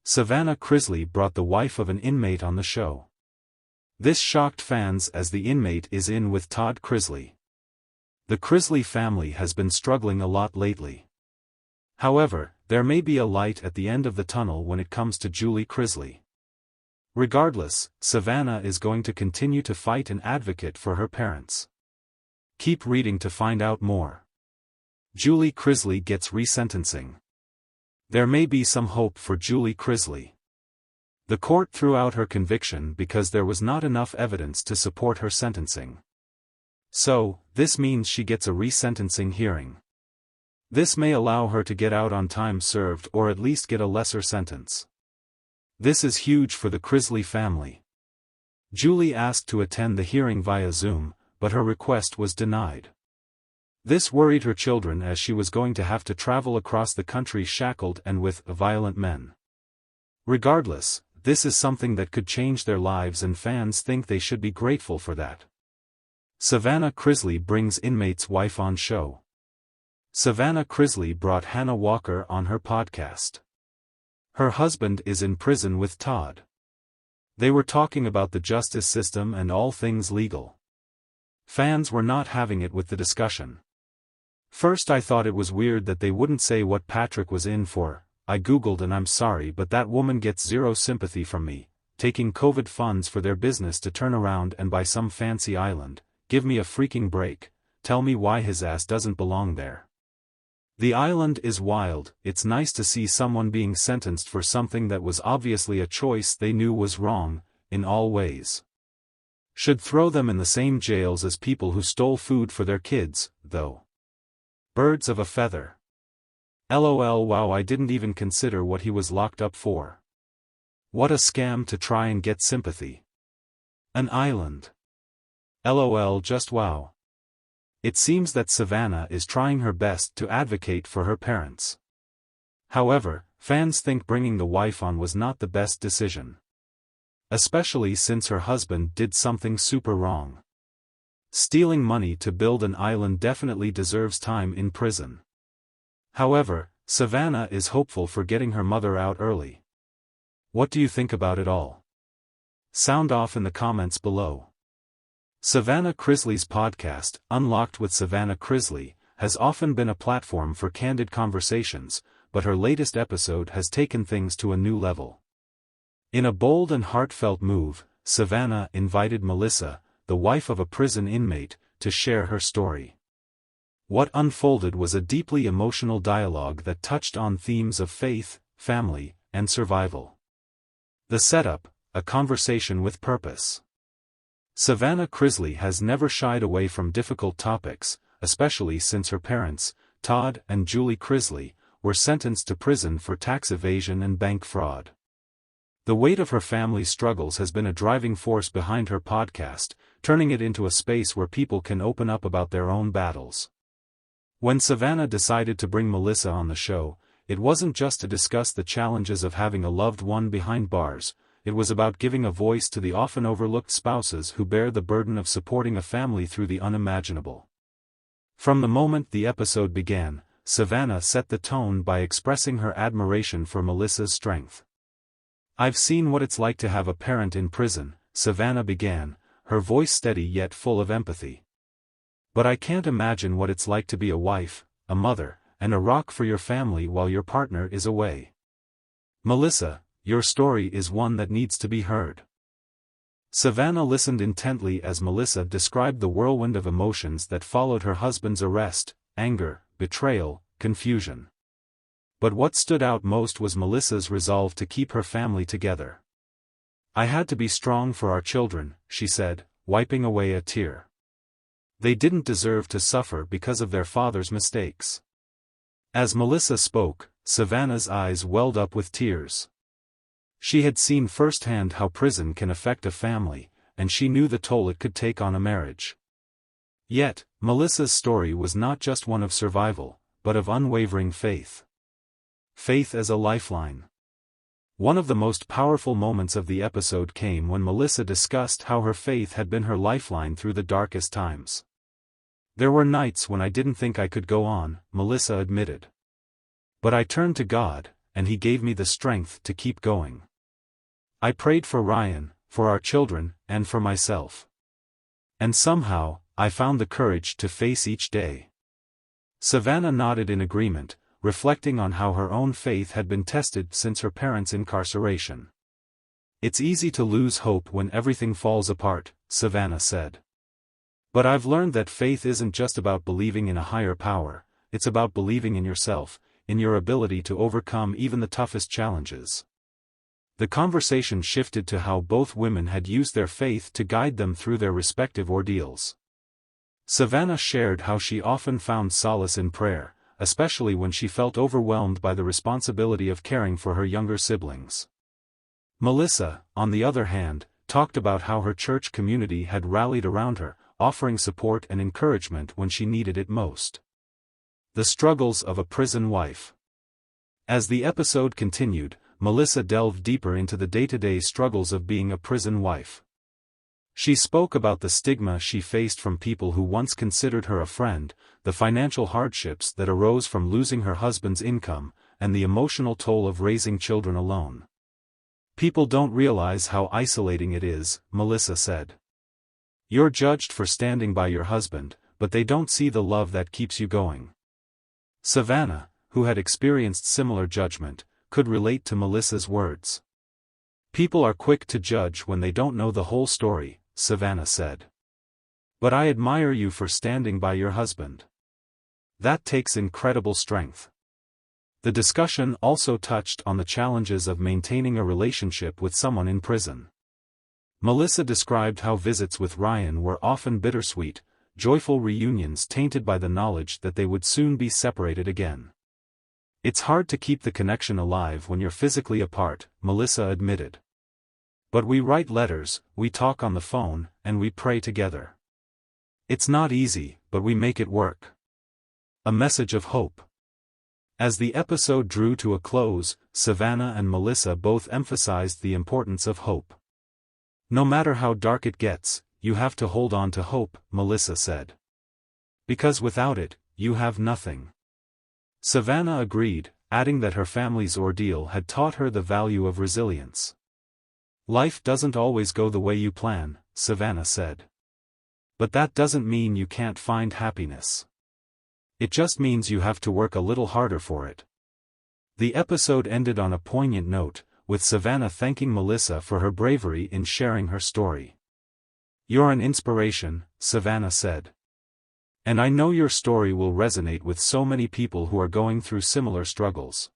Savannah Chrisley brought the wife of an inmate on the show. This shocked fans as the inmate is in with Todd Chrisley. The Chrisley family has been struggling a lot lately. However, there may be a light at the end of the tunnel when it comes to Julie Chrisley. Regardless, Savannah is going to continue to fight and advocate for her parents. Keep reading to find out more. Julie Chrisley gets resentencing. There may be some hope for Julie Chrisley. The court threw out her conviction because there was not enough evidence to support her sentencing. So, this means she gets a resentencing hearing. This may allow her to get out on time served or at least get a lesser sentence. This is huge for the Chrisley family. Julie asked to attend the hearing via Zoom, but her request was denied. This worried her children as she was going to have to travel across the country shackled and with violent men. Regardless, this is something that could change their lives and fans think they should be grateful for that. Savannah Chrisley brings inmate's wife on show. Savannah Chrisley brought Hannah Walker on her podcast. Her husband is in prison with Todd. They were talking about the justice system and all things legal. Fans were not having it with the discussion. First I thought it was weird that they wouldn't say what Patrick was in for. I googled and I'm sorry but that woman gets zero sympathy from me, taking COVID funds for their business to turn around and buy some fancy island. Give me a freaking break, tell me why his ass doesn't belong there. The island is wild. It's nice to see someone being sentenced for something that was obviously a choice they knew was wrong, in all ways. Should throw them in the same jails as people who stole food for their kids, though. Birds of a feather. LOL. Wow, I didn't even consider what he was locked up for. What a scam to try and get sympathy. An island. LOL. Just wow. It seems that Savannah is trying her best to advocate for her parents. However, fans think bringing the wife on was not the best decision. Especially since her husband did something super wrong. Stealing money to build an island definitely deserves time in prison. However, Savannah is hopeful for getting her mother out early. What do you think about it all? Sound off in the comments below. Savannah Chrisley's podcast, Unlocked with Savannah Chrisley, has often been a platform for candid conversations, but her latest episode has taken things to a new level. In a bold and heartfelt move, Savannah invited Melissa, the wife of a prison inmate, to share her story. What unfolded was a deeply emotional dialogue that touched on themes of faith, family, and survival. The setup, a conversation with purpose. Savannah Chrisley has never shied away from difficult topics, especially since her parents, Todd and Julie Chrisley, were sentenced to prison for tax evasion and bank fraud. The weight of her family's struggles has been a driving force behind her podcast, turning it into a space where people can open up about their own battles. When Savannah decided to bring Melissa on the show, it wasn't just to discuss the challenges of having a loved one behind bars. It was about giving a voice to the often overlooked spouses who bear the burden of supporting a family through the unimaginable. From the moment the episode began, Savannah set the tone by expressing her admiration for Melissa's strength. I've seen what it's like to have a parent in prison, Savannah began, her voice steady yet full of empathy. But I can't imagine what it's like to be a wife, a mother, and a rock for your family while your partner is away. Melissa, your story is one that needs to be heard. Savannah listened intently as Melissa described the whirlwind of emotions that followed her husband's arrest: anger, betrayal, confusion. But what stood out most was Melissa's resolve to keep her family together. I had to be strong for our children, she said, wiping away a tear. They didn't deserve to suffer because of their father's mistakes. As Melissa spoke, Savannah's eyes welled up with tears. She had seen firsthand how prison can affect a family, and she knew the toll it could take on a marriage. Yet, Melissa's story was not just one of survival, but of unwavering faith. Faith as a lifeline. One of the most powerful moments of the episode came when Melissa discussed how her faith had been her lifeline through the darkest times. There were nights when I didn't think I could go on, Melissa admitted. But I turned to God, and he gave me the strength to keep going. I prayed for Ryan, for our children, and for myself. And somehow, I found the courage to face each day." Savannah nodded in agreement, reflecting on how her own faith had been tested since her parents' incarceration. "It's easy to lose hope when everything falls apart," Savannah said. "But I've learned that faith isn't just about believing in a higher power, it's about believing in yourself, in your ability to overcome even the toughest challenges." The conversation shifted to how both women had used their faith to guide them through their respective ordeals. Savannah shared how she often found solace in prayer, especially when she felt overwhelmed by the responsibility of caring for her younger siblings. Melissa, on the other hand, talked about how her church community had rallied around her, offering support and encouragement when she needed it most. The struggles of a prison wife. As the episode continued, Melissa delved deeper into the day-to-day struggles of being a prison wife. She spoke about the stigma she faced from people who once considered her a friend, the financial hardships that arose from losing her husband's income, and the emotional toll of raising children alone. "People don't realize how isolating it is," Melissa said. "You're judged for standing by your husband, but they don't see the love that keeps you going." Savannah, who had experienced similar judgment, could relate to Melissa's words. "People are quick to judge when they don't know the whole story," Savannah said. "But I admire you for standing by your husband. That takes incredible strength." The discussion also touched on the challenges of maintaining a relationship with someone in prison. Melissa described how visits with Ryan were often bittersweet, joyful reunions tainted by the knowledge that they would soon be separated again. "It's hard to keep the connection alive when you're physically apart," Melissa admitted. "But we write letters, we talk on the phone, and we pray together. It's not easy, but we make it work." A message of hope. As the episode drew to a close, Savannah and Melissa both emphasized the importance of hope. "No matter how dark it gets, you have to hold on to hope," Melissa said. "Because without it, you have nothing." Savannah agreed, adding that her family's ordeal had taught her the value of resilience. "Life doesn't always go the way you plan," Savannah said. "But that doesn't mean you can't find happiness. It just means you have to work a little harder for it." The episode ended on a poignant note, with Savannah thanking Melissa for her bravery in sharing her story. "You're an inspiration," Savannah said. "And I know your story will resonate with so many people who are going through similar struggles."